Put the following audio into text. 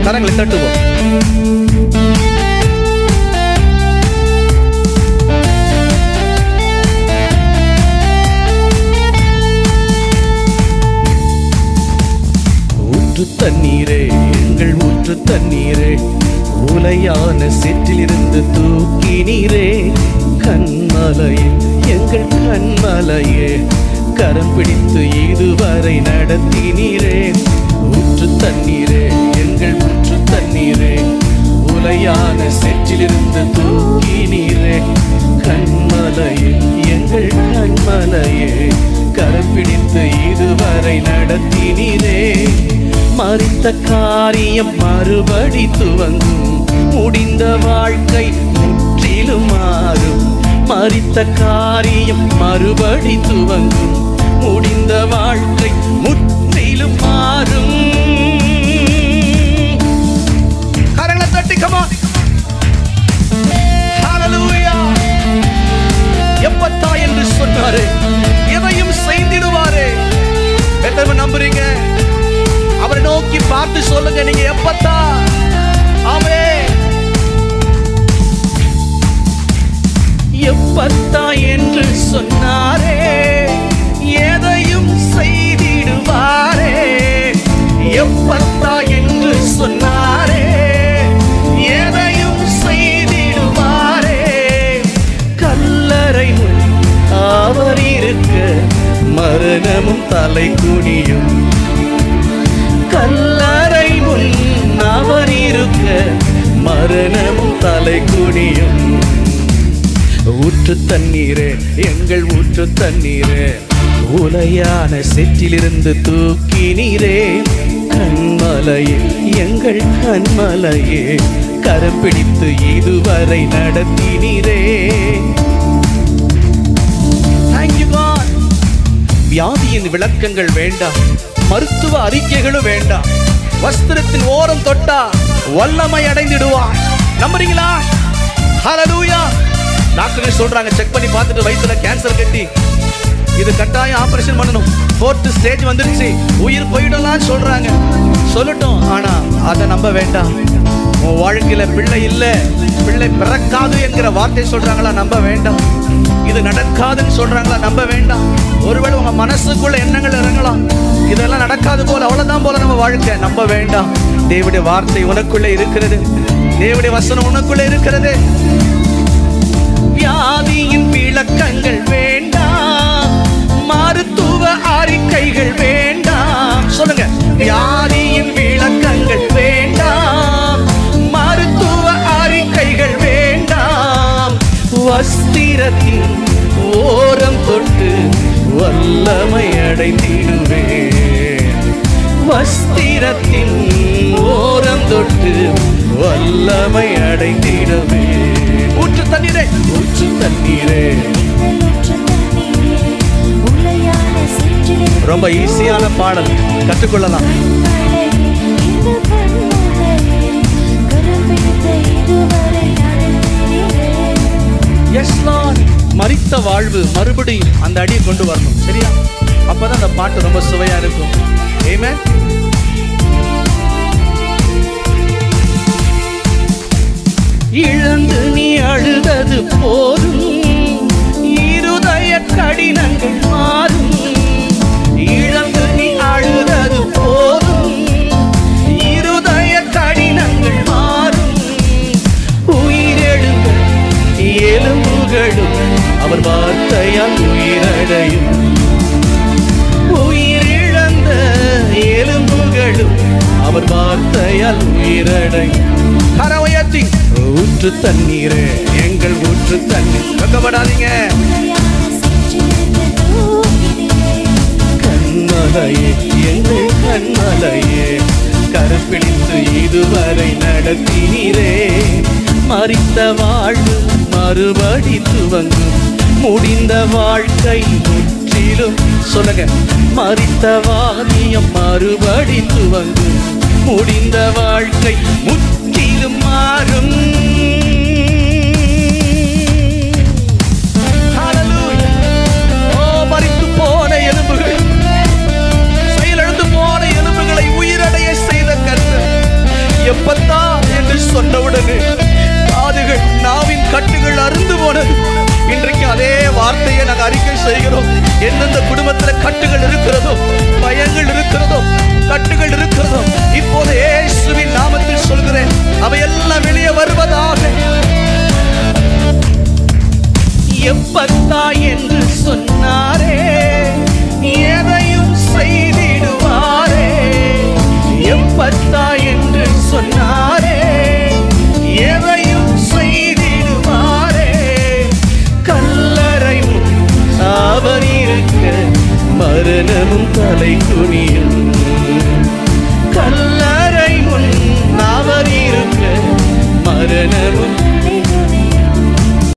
கரங்களை தட்டுவோம். ஊற்று தண்ணீரே, எங்கள் ஊற்று தண்ணீரே, உலையான சேற்றிலிருந்து தூக்கினீரே. கண்மலையே, எங்கள் கண்மலையே, கரம் பிடித்து இதுவரை நடத்தினீரே. ஊற்று தண்ணீரே, எங்கள் ஊற்று தண்ணீரே, உலையான சேற்றிலிருந்து தூக்கினீரே. கண்மலையே, எங்கள் கண்மலையே, கரம் பிடித்து இதுவரை நடத்தினீரே. மரித்த காரியம் மறுபடி துவங்கும், முடிந்த வாழ்க்கை முற்றிலும் மாறும். மரித்த காரியம் மறுபடி துவங்கும், முடிந்த வாழ்க்கை முற்றிலும் மாறும். கரங்களை தட்டி come on. Hallelujah. எப்பத்தா என்று சொன்னாரே, எதையும் செய்திடுவாரே. எத்தனை நம்புறீங்க? அவரை நோக்கி பார்த்து சொல்லுங்க, நீங்க எப்பத்தா. ஆமென். எப்பத்தா என்று சொன்னாரே, எதையும் செய்திடுவாரே. எப்பத்தா என்று சொன்னாரே, எதையும் செய்திடுவாரே. கல்லறை முன் அவர் இருக்க, மரணமும் தலை குனியும். கல்லறை முன் அவர் இருக்க, மரணமும் தலை குனியும். ஊற்று தண்ணீரே, எங்கள் ஊற்று தண்ணீரே, உலையான சேற்றிலிருந்து தூக்கினீரே. கண்மலையே, எங்கள் கண்மலையே, கரம் பிடித்து இதுவரை நடத்தினீரே. Thank you God. வியாதியின் விளக்கங்கள் வேண்டாம், மருத்துவ அறிக்கைகளும் வேண்டாம். வஸ்திரத்தின் ஓரம் தொட்டா வல்லமை அடைந்திடுவார். நம்புறீங்களா? ஹல்லேலூயா. டாக்டர் சொல்றாங்க, செக் பண்ணி பார்த்துட்டு வயித்துல கேன்சர் கட்டி, இது கட்டாயம் ஆபரேஷன் பண்ணணும், 4th ஸ்டேஜ் வந்துருச்சு, உயிர் போயிடலாம் சொல்றாங்க. சொல்லட்டும், ஆனா அதை நம்ப வேண்டாம். உன் வாழ்க்கையில பிள்ளை இல்ல, பிள்ளை பிறக்காது என்கிற வார்த்தை சொல்றாங்களா? நம்ப வேண்டாம். இது நடக்காதுன்னு சொல்றாங்களா? நம்ப வேண்டாம். ஒருவேளை உங்க மனசுக்குள்ள எண்ணங்கள் இறங்கலாம், இதெல்லாம் நடக்காது போல, அவ்வளவுதான் போல நம்ம வாழ்க்கை. நம்ப வேண்டாம். தேவனுடைய வார்த்தை உனக்குள்ள இருக்கிறது, தேவனுடைய வசனம் உனக்குள்ள இருக்கிறது. வியாதியின் விளக்கங்கள் வேண்டாம், மருத்துவ அறிக்கைகள் வேண்டாம். சொல்லுங்க, வியாதியின் விளக்கங்கள் வேண்டாம், மருத்துவ அறிக்கைகள் வேண்டாம். வஸ்திரத்தின் ஓரம் தொட்டு வல்லமை அடைந்திடுவேன். வஸ்திரத்தின் ஓரம் தொட்டு வல்லமை அடைந்திடுவேன். ஊற்று தண்ணீரே, ஊற்று தண்ணீரே. ரொம்ப ஈஸியான பாடல், கற்றுக்கொள்ளலாம். Yes Lord. மரித்த வாழ்வு மறுபடியும் அந்த அடியை கொண்டு வரணும், சரியா? அப்பதான் அந்த பாட்டு ரொம்ப சுவையா இருக்கும். ஆமென். இழந்து நீ அழுதது போதும், இருதய கடினங்கள் மாறும். இழந்து நீ அழுதது போதும், இருதய கடினங்கள் மாறும். உயிரெழுந்த எலும்புகளும் அவர் வார்த்தையால் உயிரடையும். உயிரிழந்த எலும்புகளும் அவர் வார்த்தையால் உயிரடையும். கரவையத்தி ஊற்று தண்ணீரே, எங்கள் ஊற்று தண்ணீர். வெக்கப்படாதீங்க. கண்மலையே, எங்கள் கண்மலையே, கருப்பிடித்து இதுவரை நடத்தினீரே. மரித்த வாழ்வு மறுபடி துவங்கும், முடிந்த வாழ்க்கை முற்றிலும். சொல்லுங்க, மரித்த வாதியம் மறுபடி துவங்கும், முடிந்த வாழ்க்கை முற்றிலும் மாறும். மரித்து போன எலும்புகள், செயலிழந்து போன எலும்புகளை உயிரடைய செய்த கர்த்தர் உடனே காதுகள் நாவின் கட்டுகள் அறுந்து போனது. இன்றைக்கு அதே வார்த்தையை நாங்கள் அறிக்கை செய்கிறோம். எந்தெந்த குடும்பத்தில் கட்டுகள் இருக்கிறதோ, பயங்கள் இருக்கிறதோ, கட்டுகள் இருக்கிறதோ, இப்போது இயேசுவின் நாமத்தில் சொல்கிறேன், அவையெல்லாம் வெளியே வருவதாக. எப்பத்தா என்று சொன்னாரே, எதையும் செய்திடுவாரே. எப்பத்தா என்று சொன்னாரே, எதையும் செய்திடுவாரே. கல்லறை முன் அவர் இருக்க மரணமும் தலை குனியும். கல்லறை முன் அவர் இருக்க மரணமும்